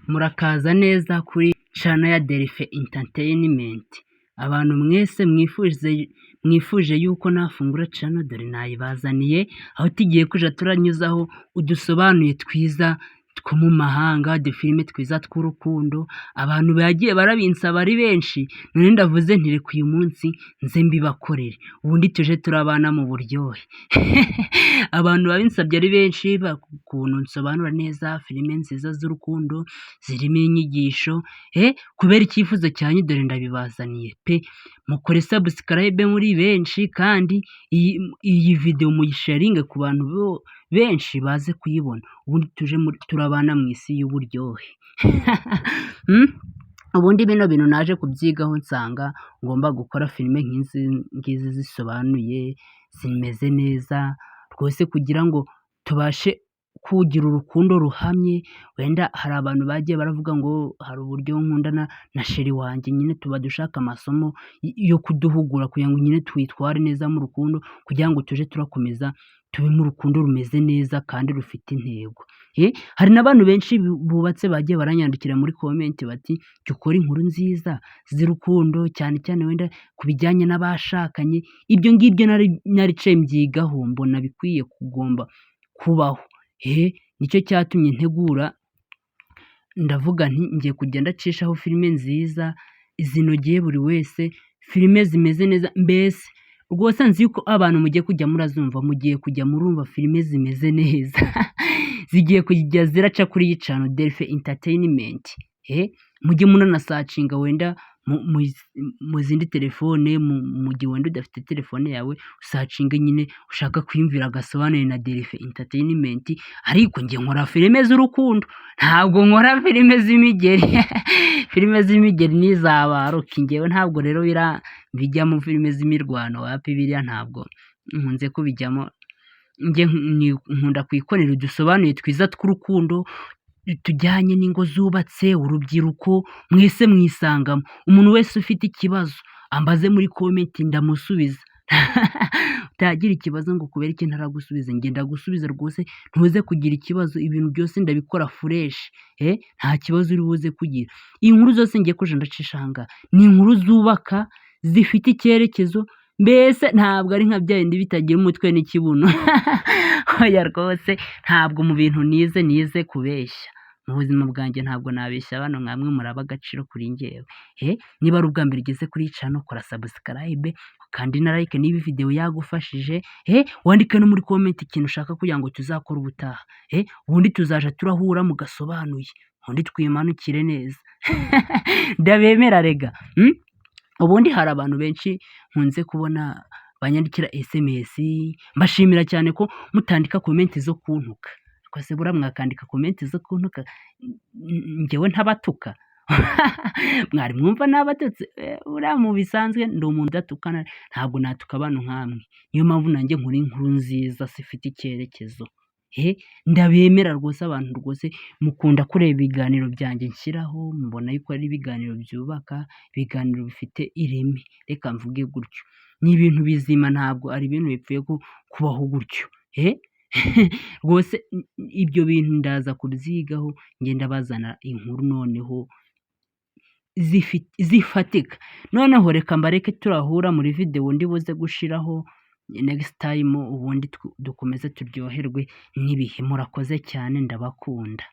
Murakaza neza kuri channel ya Delphin Entertainment. Abantu mwese mwifuje yuko nafungura channel dore nayibazaniye, aho tugiye kuja turanyuzaho udusobanuye twiza two mu mahanga, udufilime twiza tw'urukundo. Abantu bagiye barabinsaba ari benshi, none ndavuze nti reka uyu munsi nze mbibakorere, ubundi tuje turabana mu buryohe. Abantu babinsabye ari benshi bakuntu nsobanura neza filime nziza z'urukundo zirimo inyigisho, kubera icyifuzo cyanyu dore ndabibazaniye pe. Mukore subscribe muri benshi, kandi iyi video muyisharinge ku bantu benshi baze kuyibona, ubundi tuje turabana mu isi y'uburyohe. Ubundi bino bintu naje kubyigaho nsanga ngomba gukora filime nk'izi zisobanuye, zimeze neza rwose, kugira ngo tubashe kugira urukundo ruhamye. Wenda hari abantu bagiye baravuga ngo hari uburyo nkundana na sheri wanjye, nyine tuba dushaka amasomo yo kuduhugura kugira ngo nyine twitware neza mu rukundo, kugira ngo tuje turakomeza tube mu rukundo rumeze neza kandi rufite intego. Hari n'abantu benshi bubatse bagiye baranyandikira muri comment bati jya ukora inkuru nziza z'urukundo, cyane cyane wenda ku bijyanye n'abashakanye. Ibyo ngibyo naricaye mbyigaho, mbona bikwiye kugomba kubaho. Nicyo cyatumye ntegura, ndavuga nti ngiye kugenda acishaho filime nziza zinogeye buri wese, filime zimeze neza. Mbese rwose nzi yuko abantu mugiye kujya murazumva, mugiye kujya murumva filime zimeze neza zigiye kujya ziraca kuri iyi channel Delphin Entertainment. Mujye munanasacinga wenda mu zindi telefone, mu gihe wenda udafite telefone yawe usacinga nyine ushaka kwiyumvira agasobanuye na Delphin Entertainment. Ariko njye nkora filime z'urukundo, ntabwo nkora filime z'imigeri. Filime z'imigeri n'izabaroki, njyewe ntabwo rero bijyamo filime z'imirwano, wapi biriya ntabwo nkunze kubijyamo. Njye nkunda kwikorera udusobanuye twiza tw'urukundo tujyanye n'ingo zubatse, urubyiruko mwese mwisangamo. Umuntu wese ufite ikibazo ambaze muri comment ndamusubiza. Utagira ikibazo ngo kubera iki ntaragusubiza, njye ndagusubiza rwose, ntuze kugira ikibazo. Ibintu byose ndabikora fresh, nta kibazo uri buze kugira. Inkuru zose ngiye kuja ndacisha hanga ni inkuru zubaka, zifite icyerekezo. Mbese ntabwo ari nka bya bindi bitagira umutwe n'ikibuno. Oya rwose, ntabwo mu bintu nize kubeshya. Mu buzima bwanjye ntabwo nabeshya abantu nkamwe, muraba agaciro kuri njyewe. Niba ari ubwa mbere ugeze kuri channel, kora subscribe kandi na like niba video yagufashije. Wandike no muri comment ikintu ushaka kugira ngo tuzakora ubutaha. Ubundi tuzaja turahura mu gasobanuye, ubundi twimanukire neza. Ndabemera rega. Ubundi hari abantu benshi nkunze kubona banyandikira SMS, mbashimira cyane ko mutandika comment zo kuntuka. Rwose bura mwakandika comment zo kuntuka, njyewe ntabatuka. Mwari mwumva nabatutse? Ura mu bisanzwe ndi umuntu udatukana, ntabwo natuka abantu nkamwe. Niyo mpamvu nanjye nkora inkuru nziza zifite icyerekezo. Ndabemera rwose abantu, rwose mukunda kureba ibiganiro byanjye nshyiraho, mbona yuko ari ibiganiro byubaka, ibiganiro bifite ireme. Reka mvuge gutyo, ni ibintu bizima, ntabwo ari ibintu bipfuye kubaho gutyo. Rwose ibyo bintu ndaza kubyigaho, ngenda bazana inkuru noneho zifatika. Noneho reka mbareke turahura muri video ndi buze gushiraho next time, ubundi dukomeze turyoherwe n'ibihe. Murakoze cyane, ndabakunda.